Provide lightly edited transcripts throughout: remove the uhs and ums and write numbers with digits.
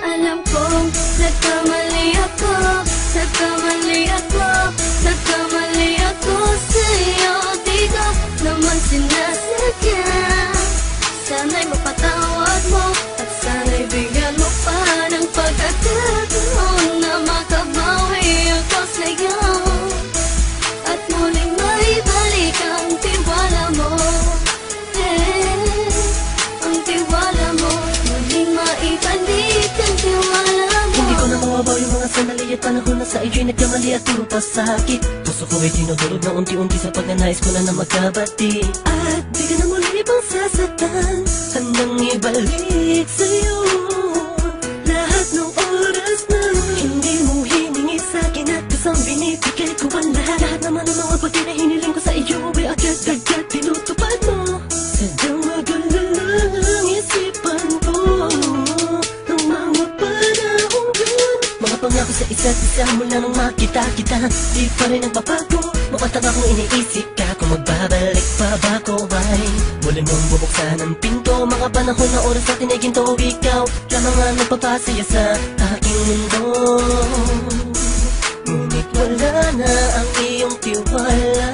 Alam kong nagkamali ako, nagkamali ako, nagkamali ako sa'yo. Di ko naman sinasadya. Sana'y mapatawad mo at sana'y bigyan mo pa ng pagkakataon na makabawi ako sa'yo at muling maibalik ang tiwala mo. Ang tiwala mo, muling maibalik ang tiwala mo. Hindi ko na mawabaw yung mga sandali at panahon na sa iyo'y nagkamali at puro pasakit. Puso ko ay dinudulog na unti-unti sa pagnanais ko na magkabati. At di ka na muli ibang sasaktan, handang ibalik sa'yo lahat ng oras na hindi mo hiningi sa'kin at kusang binibigay ko ang lahat. Lahat naman ng mga bagay na hiniling ko sa iyo ay agad-agad tinutupad mo. Sadyang magulo lang ang isipan ko ng mga panahon yun. Mga pangako sa isa't isa mula nung makita kita, di pa rin nagbabago. Makatanga kung iniisip ka kung magbabalik pa ba ko ay muli mong bubuksan ang pinto. Mga panahon na oras natin ay ginto, ikaw lamang ang nagpapasaya sa aking mundo. Ngunit wala na ang iyong tiwala.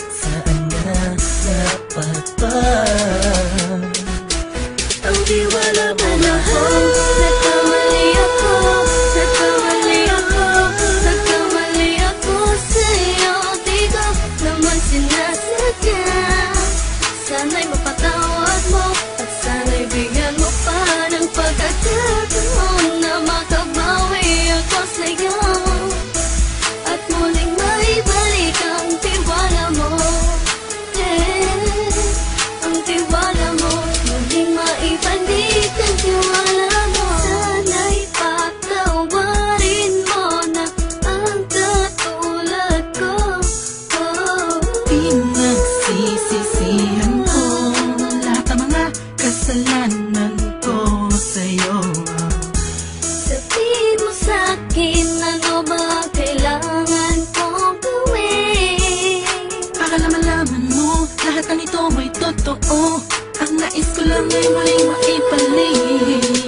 Saan na dapat ba ang tiwala mo na? Nagkamali ako, nagkamali ako, nagkamali ako sa'yo. Di ko naman sinasadya. Sana'y mapatawad mo at sana'y bigyan mo pa ng pagkakataon na makabawi ako sa'yo at muling maibalik ang tiwala mo. Ang tiwala mo, muling maibalik ang tiwala mo. Sana'y patawarin mo na ang katulad ko. Pinagsisisihan ko lahat ng mga kasalanan ko sa'yo. Sabihin mo sa'kin ano ba kailangan kong gawin Para malaman mo lahat ng ito ay totoo. Ang nais ko lang ay muling maibalik